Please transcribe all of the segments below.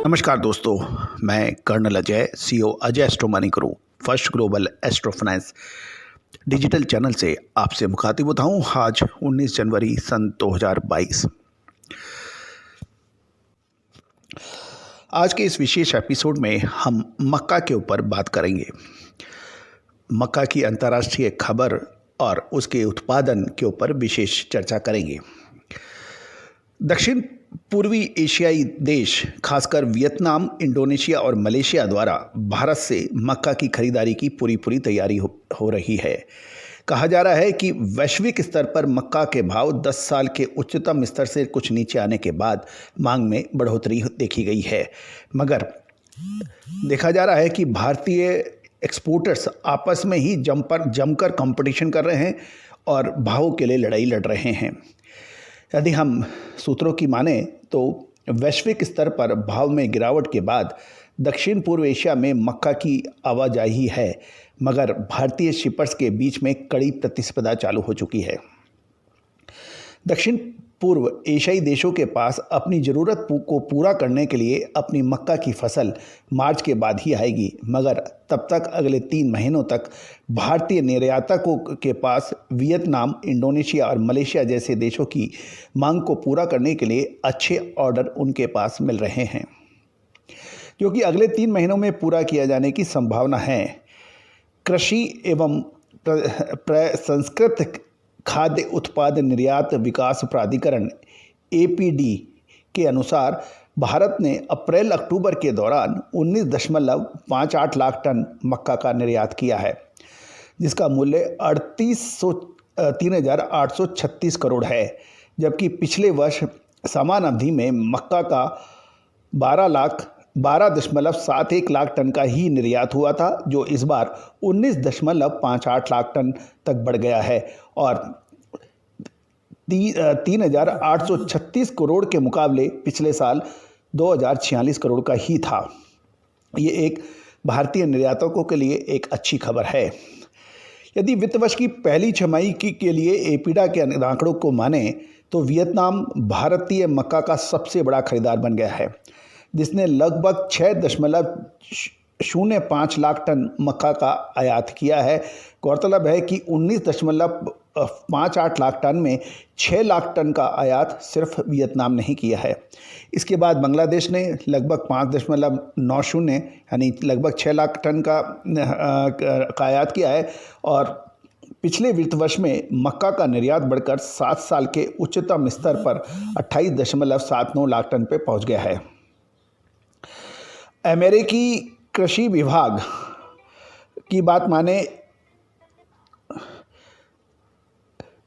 नमस्कार दोस्तों, मैं colonel Ajay, CEO Ajay astro money Guru, first global astro finance digital channel से आपसे मुखातिब होता हूँ। आज 19 जनवरी सन 2022। आज के इस विशेष एपिसोड में हम मक्का के ऊपर बात करेंगे। मक्का की अंतर्राष्ट्रीय खबर और उसके उत्पादन के ऊपर विशेष चर्चा करेंगे। दक्षिण पूर्वी एशियाई देश खासकर वियतनाम, इंडोनेशिया और मलेशिया द्वारा भारत से मक्का की खरीदारी की पूरी तैयारी हो रही है। कहा जा रहा है कि वैश्विक स्तर पर मक्का के भाव 10 साल के उच्चतम स्तर से कुछ नीचे आने के बाद मांग में बढ़ोतरी देखी गई है, मगर देखा जा रहा है कि भारतीय एक्सपोर्टर्स आपस में ही जमकर कंपटीशन कर रहे हैं और भावों के लिए लड़ाई लड़ रहे हैं। यदि हम सूत्रों की माने तो वैश्विक स्तर पर भाव में गिरावट के बाद दक्षिण पूर्व एशिया में मक्का की आवाजाही है, मगर भारतीय शिपर्स के बीच में कड़ी प्रतिस्पर्धा चालू हो चुकी है। दक्षिण पूर्व एशियाई देशों के पास अपनी ज़रूरत को पूरा करने के लिए अपनी मक्का की फसल मार्च के बाद ही आएगी, मगर तब तक अगले 3 महीनों तक भारतीय निर्यातकों के पास वियतनाम, इंडोनेशिया और मलेशिया जैसे देशों की मांग को पूरा करने के लिए अच्छे ऑर्डर उनके पास मिल रहे हैं, जो कि अगले 3 महीनों में पूरा किया जाने की संभावना है। कृषि एवं प्रसंस्कृत खाद्य उत्पाद निर्यात विकास प्राधिकरण APD के अनुसार भारत ने अप्रैल-अक्टूबर के दौरान 19.58 लाख टन मक्का का निर्यात किया है, जिसका मूल्य 3,836 करोड़ है, जबकि पिछले वर्ष समान अवधि में मक्का का 12.71 लाख टन का ही निर्यात हुआ था, जो इस बार 19.58 लाख टन तक बढ़ गया है और 3,836 करोड़ के मुकाबले पिछले साल 2,046 करोड़ का ही था। ये एक भारतीय निर्यातकों के लिए एक अच्छी खबर है। यदि वित्त वर्ष की पहली छमाही के लिए APD के आंकड़ों को माने तो वियतनाम भारतीय मक्का का सबसे बड़ा खरीदार बन गया है, जिसने लगभग 6.05 लाख टन मक्का का आयात किया है। गौरतलब है कि 19.58 लाख टन में 6 लाख टन का आयात सिर्फ वियतनाम ने ही किया है। इसके बाद बांग्लादेश ने लगभग 5.90 यानी लगभग 6 लाख टन का आयात किया है और पिछले वित्त वर्ष में मक्का का निर्यात बढ़कर 7 साल के उच्चतम स्तर पर 28.79 लाख टन पे पहुंच गया है। अमेरिकी कृषि विभाग की बात माने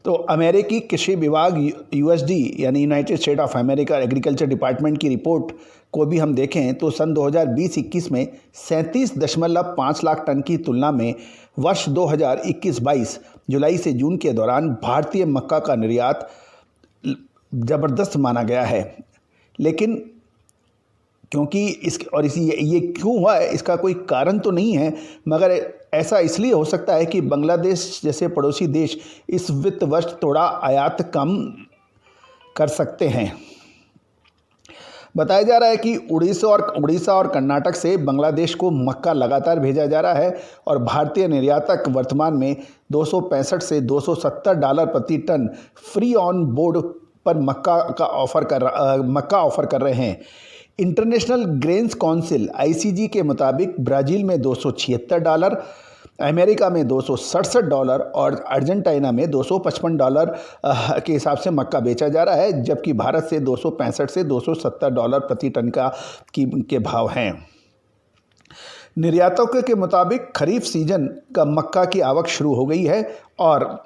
तो अमेरिकी कृषि विभाग USD यानी United state of America agriculture department की रिपोर्ट को भी हम देखें तो सन 2020-21 में 37.5 लाख टन की तुलना में वर्ष 2021-22 जुलाई से जून के दौरान भारतीय मक्का का निर्यात ज़बरदस्त माना गया है। लेकिन क्योंकि ये क्यों हुआ है, इसका कोई कारण तो नहीं है, मगर ऐसा इसलिए हो सकता है कि बांग्लादेश जैसे पड़ोसी देश इस वित्त वर्ष थोड़ा आयात कम कर सकते हैं। बताया जा रहा है कि उड़ीसा और कर्नाटक से बांग्लादेश को मक्का लगातार भेजा जा रहा है और भारतीय निर्यातक वर्तमान में $265 से $270 प्रति टन फ्री ऑन बोर्ड पर मक्का ऑफर कर रहे हैं। इंटरनेशनल ग्रेन्स काउंसिल ICG के मुताबिक ब्राज़ील में $276, अमेरिका में $267 और अर्जेंटीना में $255 के हिसाब से मक्का बेचा जा रहा है, जबकि भारत से $265 से $270 प्रति टन के भाव हैं। निर्यातकों के मुताबिक खरीफ सीजन का मक्का की आवक शुरू हो गई है और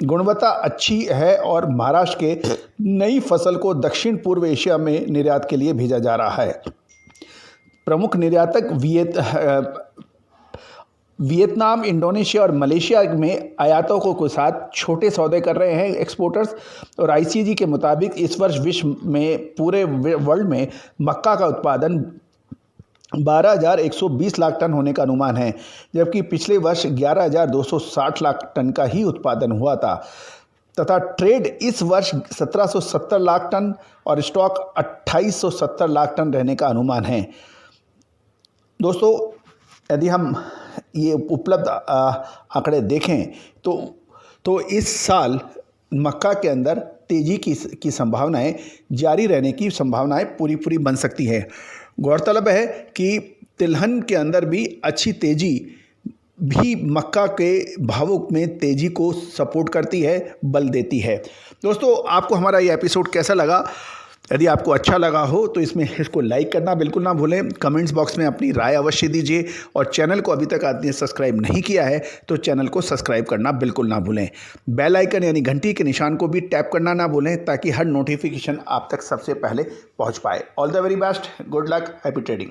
गुणवत्ता अच्छी है और महाराष्ट्र के नई फसल को दक्षिण पूर्व एशिया में निर्यात के लिए भेजा जा रहा है। प्रमुख निर्यातक वियतनाम, इंडोनेशिया और मलेशिया में आयातकों के साथ छोटे सौदे कर रहे हैं एक्सपोर्टर्स और ICG के मुताबिक इस वर्ष विश्व में पूरे वर्ल्ड में मक्का का उत्पादन 12,120 लाख टन होने का अनुमान है, जबकि पिछले वर्ष 11,260 लाख टन का ही उत्पादन हुआ था। तथा ट्रेड इस वर्ष 1770 लाख टन और स्टॉक 2870 लाख टन रहने का अनुमान है। दोस्तों, यदि हम ये उपलब्ध आंकड़े देखें तो इस साल मक्का के अंदर तेजी की संभावनाएं जारी रहने की संभावनाएं पूरी बन सकती है। गौरतलब है कि तिलहन के अंदर भी अच्छी तेजी भी मक्का के भावों में तेजी को सपोर्ट करती है, बल देती है। दोस्तों, आपको हमारा ये एपिसोड कैसा लगा? यदि आपको अच्छा लगा हो तो इसको लाइक करना बिल्कुल ना भूलें। कमेंट्स बॉक्स में अपनी राय अवश्य दीजिए और चैनल को अभी तक आपने सब्सक्राइब नहीं किया है तो चैनल को सब्सक्राइब करना बिल्कुल ना भूलें। बेल आइकन यानी घंटी के निशान को भी टैप करना ना भूलें ताकि हर नोटिफिकेशन आप तक सबसे पहले पहुंच पाए। All the very best, good luck, happy trading.